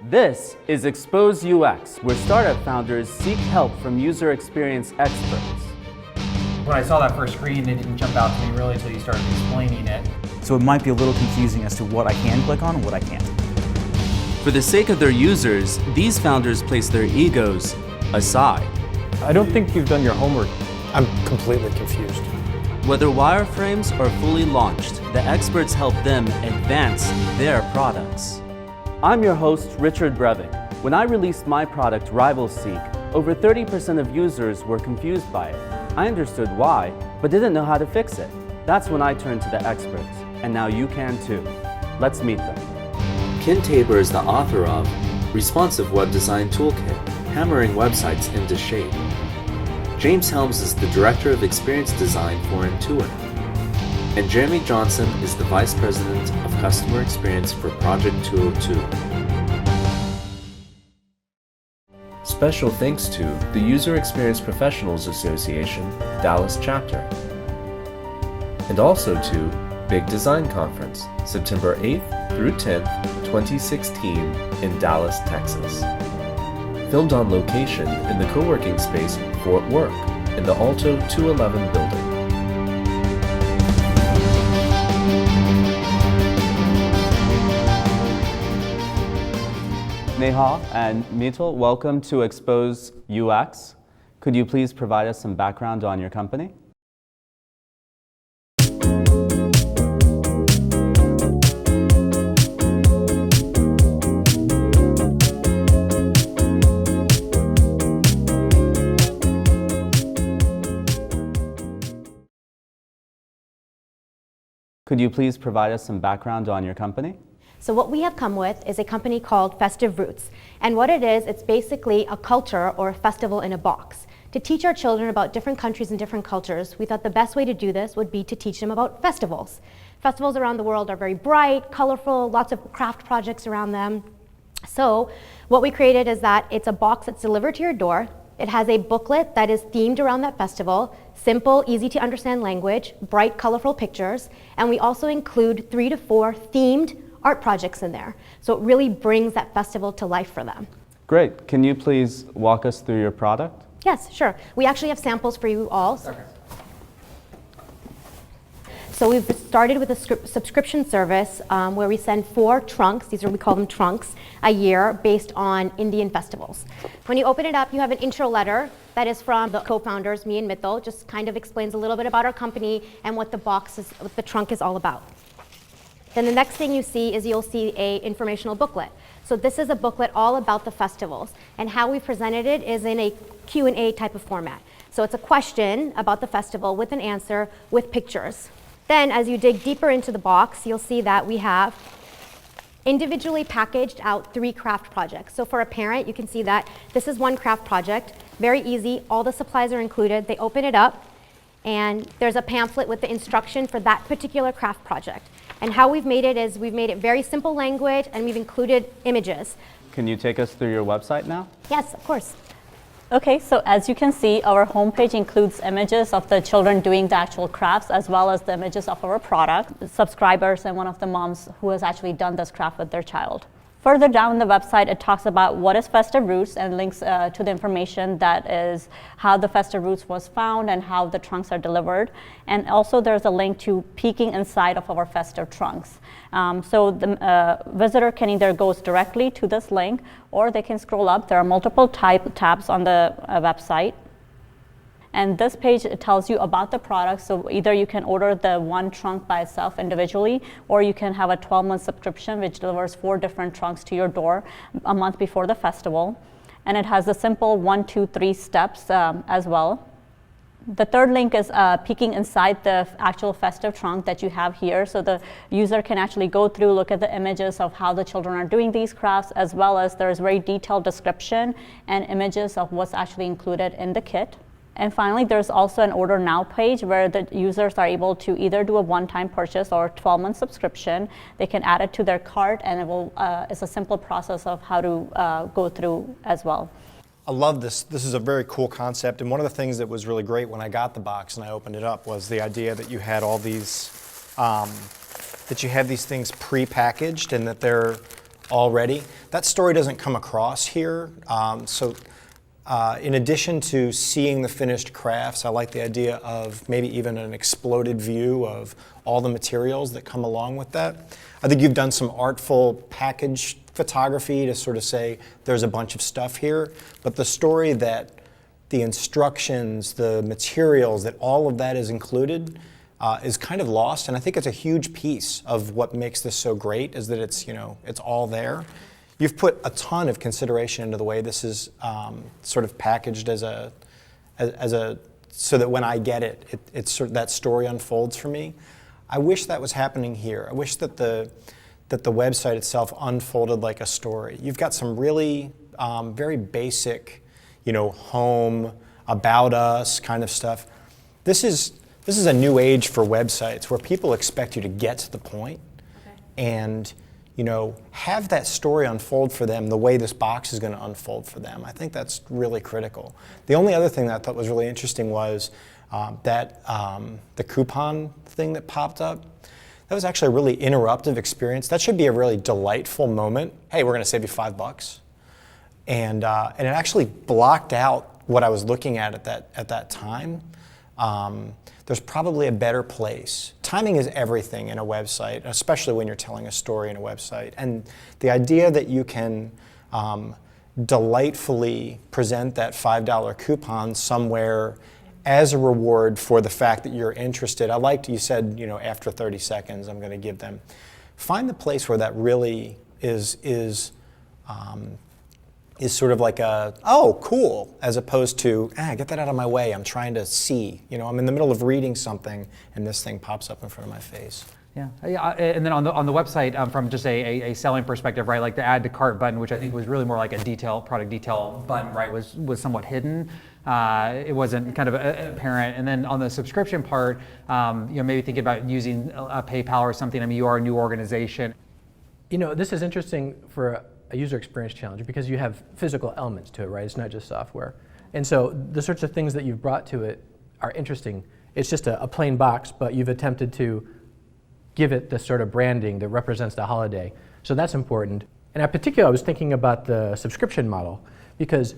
This is Expose UX, where startup founders seek help from user experience experts. When I saw that first screen, it didn't jump out to me really until you started explaining it. So it might be a little confusing as to what I can click on and what I can't. For the sake of their users, these founders place their egos aside. I don't think you've done your homework. I'm completely confused. Whether wireframes are fully launched, the experts help them advance their products. I'm your host, Richard Brevik. When I released my product, RivalSeek, over 30% of users were confused by it. I understood why, but didn't know how to fix it. That's when I turned to the experts, and now you can too. Let's meet them. Ken Tabor is the author of Responsive Web Design Toolkit, Hammering Websites into Shape. James Helms is the Director of Experience Design for Intuit. And Jeremy Johnson is the Vice President of Customer Experience for Project 202. Special thanks to the User Experience Professionals Association, Dallas Chapter. And also to Big Design Conference, September 8th through 10th, 2016 in Dallas, Texas. Filmed on location in the co-working space Fort Worth in the Alto 211 building. Nehal and Mitul, welcome to Expose UX. Could you please provide us some background on your company? Could you please provide us some background on your company? So what we have come with is a company called Festive Roots. And what it is, it's basically a culture or a festival in a box. To teach our children about different countries and different cultures, we thought the best way to do this would be to teach them about festivals. Festivals around the world are very bright, colorful, lots of craft projects around them. So what we created is that it's a box that's delivered to your door. It has a booklet that is themed around that festival, simple, easy to understand language, bright, colorful pictures, and we also include 3 to 4 themed art projects in there. So it really brings that festival to life for them. Great. Can you please walk us through your product? Yes, sure. We actually have samples for you all. Okay. So we've started with a subscription service where we send 4 trunks, we call them trunks, a year based on Indian festivals. When you open it up, you have an intro letter that is from the co-founders, me and Mitul, just kind of explains a little bit about our company and what the trunk is all about. Then the next thing you see is you'll see a informational booklet. So this is a booklet all about the festivals, and how we presented it is in a Q&A type of format. So it's a question about the festival with an answer with pictures. Then as you dig deeper into the box, you'll see that we have individually packaged out 3 craft projects. So for a parent, you can see that this is one craft project, very easy, all the supplies are included. They open it up, and there's a pamphlet with the instruction for that particular craft project. And how we've made it is we've made it very simple language, and we've included images. Can you take us through your website now? Yes, of course. Okay, so as you can see, our homepage includes images of the children doing the actual crafts, as well as the images of our product, the subscribers, and one of the moms who has actually done this craft with their child. Further down the website, it talks about what is Festive Roots and links to the information that is how the Festive Roots was found and how the trunks are delivered. And also there's a link to peeking inside of our festive trunks. So the visitor can either go directly to this link, or they can scroll up. There are multiple tabs on the website. And this page, it tells you about the product. So either you can order the one trunk by itself individually, or you can have a 12-month subscription which delivers 4 different trunks to your door a month before the festival. And it has the simple 1, 2, 3 steps as well. The third link is peeking inside the actual festive trunk that you have here. So the user can actually go through, look at the images of how the children are doing these crafts, as well as there's very detailed description and images of what's actually included in the kit. And finally, there's also an Order Now page where the users are able to either do a one-time purchase or a 12-month subscription. They can add it to their cart, and it will, it's a simple process of how to go through as well. I love this. This is a very cool concept, and one of the things that was really great when I got the box and I opened it up was the idea that you had all these, that you have these things pre-packaged and that they're already. That story doesn't come across here. In addition to seeing the finished crafts, I like the idea of maybe even an exploded view of all the materials that come along with that. I think you've done some artful package photography to sort of say there's a bunch of stuff here, but the story that the instructions, the materials, that all of that is included is kind of lost, and I think it's a huge piece of what makes this so great is that it's, it's all there. You've put a ton of consideration into the way this is sort of packaged so that when I get it, it's sort of that story unfolds for me. I wish that was happening here. I wish that the website itself unfolded like a story. You've got some really very basic, home, about us kind of stuff. This is a new age for websites where people expect you to get to the point and have that story unfold for them the way this box is going to unfold for them. I think that's really critical. The only other thing that I thought was really interesting was the coupon thing that popped up. That was actually a really interruptive experience. That should be a really delightful moment. Hey, we're going to save you $5. And it actually blocked out what I was looking at that time. There's probably a better place. Timing is everything in a website, especially when you're telling a story in a website. And the idea that you can delightfully present that $5 coupon somewhere as a reward for the fact that you're interested. I liked you said, after 30 seconds, I'm going to give them. Find the place where that really is sort of like oh, cool, as opposed to, get that out of my way, I'm trying to see. I'm in the middle of reading something and this thing pops up in front of my face. Yeah, and then on the website, from just a selling perspective, right, like the add to cart button, which I think was really more like a product detail button, right, was somewhat hidden. It wasn't kind of apparent. And then on the subscription part, maybe thinking about using a PayPal or something. I mean, you are a new organization. This is interesting for a user experience challenge because you have physical elements to it, right? It's not just software. And so the sorts of things that you've brought to it are interesting. It's just a plain box, but you've attempted to give it the sort of branding that represents the holiday. So that's important. And in particular, I was thinking about the subscription model because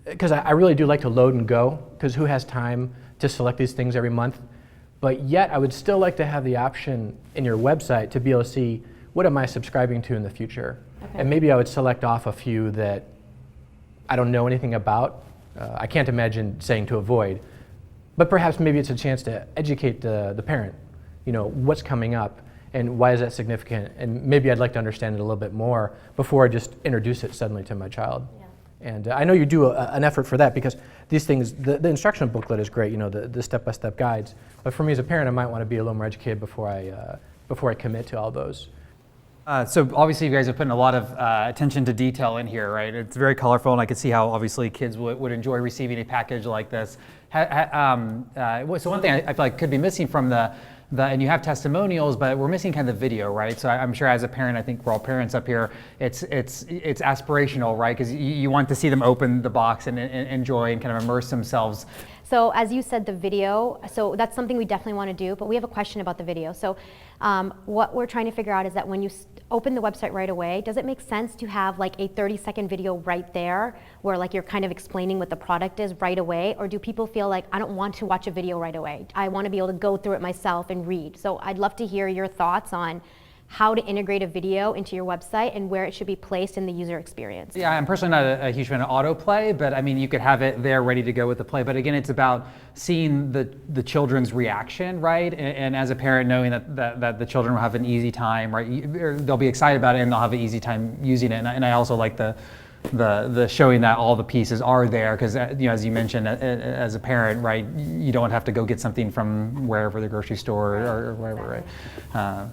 I really do like to load and go, because who has time to select these things every month? But yet, I would still like to have the option in your website to be able to see, what am I subscribing to in the future? Okay. And maybe I would select off a few that I don't know anything about. I can't imagine saying to avoid. But perhaps maybe it's a chance to educate the parent, what's coming up and why is that significant? And maybe I'd like to understand it a little bit more before I just introduce it suddenly to my child. Yeah. And I know you do an effort for that because these things, the instructional booklet is great, the step-by-step guides. But for me as a parent, I might want to be a little more educated before I commit to all those. So obviously you guys are putting a lot of attention to detail in here, right? It's very colorful, and I could see how obviously kids would enjoy receiving a package like this. So one thing I feel like could be missing from and you have testimonials, but we're missing kind of the video, right? So I'm sure as a parent, I think we're all parents up here, it's aspirational, right? Because you want to see them open the box and enjoy and kind of immerse themselves. So as you said, the video, so that's something we definitely want to do, but we have a question about the video. So what we're trying to figure out is that when you open the website right away, does it make sense to have like a 30-second video right there where like you're kind of explaining what the product is right away? Or do people feel like, I don't want to watch a video right away. I want to be able to go through it myself and read. So I'd love to hear your thoughts on how to integrate a video into your website and where it should be placed in the user experience. Yeah, I'm personally not a huge fan of autoplay, but I mean, you could have it there ready to go with the play. But again, it's about seeing the children's reaction, right? And as a parent, knowing that the children will have an easy time, right? They'll be excited about it and they'll have an easy time using it. And I also like the showing that all the pieces are there, because as you mentioned, as a parent, right, you don't have to go get something from wherever, the grocery store or wherever, right?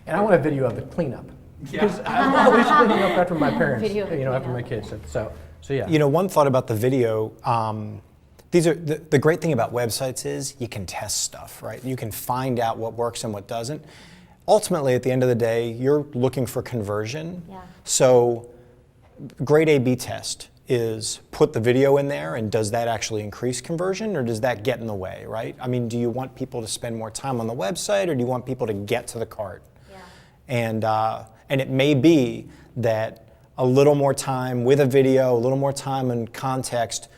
And I want a video of the cleanup, because I'm always cleaning up after my parents, after my kids. So yeah. One thought about the video. These are the great thing about websites is you can test stuff, right? You can find out what works and what doesn't. Ultimately, at the end of the day, you're looking for conversion. Yeah. So, great A/B test is put the video in there, and does that actually increase conversion, or does that get in the way, right? I mean, do you want people to spend more time on the website, or do you want people to get to the cart? Yeah. And And it may be that a little more time with a video, a little more time in context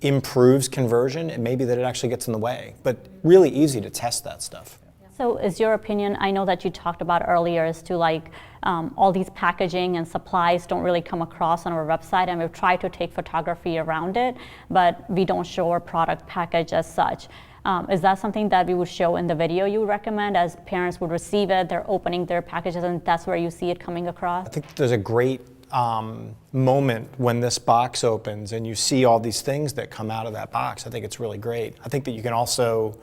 improves conversion. It may be that it actually gets in the way, but really easy to test that stuff. So is your opinion, I know that you talked about earlier, as to like all these packaging and supplies don't really come across on our website, and we've tried to take photography around it, but we don't show our product package as such. Is that something that we would show in the video you would recommend, as parents would receive it, they're opening their packages, and that's where you see it coming across? I think there's a great moment when this box opens and you see all these things that come out of that box. I think it's really great. I think that you can also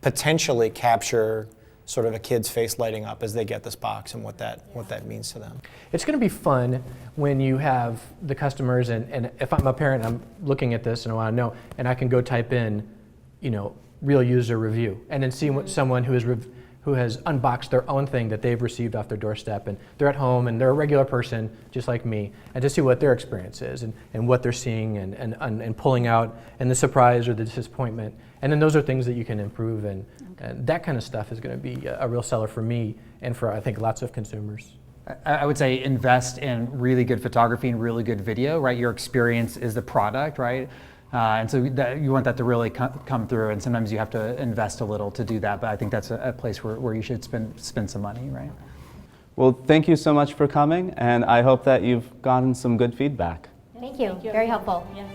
potentially capture sort of a kid's face lighting up as they get this box and what that means to them. It's going to be fun when you have the customers, and if I'm a parent, I'm looking at this and I want to know, and I can go type in, real user review, and then see what someone who has unboxed their own thing that they've received off their doorstep, and they're at home and they're a regular person just like me, and to see what their experience is and what they're seeing and pulling out, and the surprise or the disappointment. And then those are things that you can improve, and that kind of stuff is going to be a real seller for me and for, I think, lots of consumers. I would say invest in really good photography and really good video, right? Your experience is the product, right? And so you want that to really come through, and sometimes you have to invest a little to do that, but I think that's a place where you should spend some money, right? Well, thank you so much for coming, and I hope that you've gotten some good feedback. Thank you. Very helpful. Yes.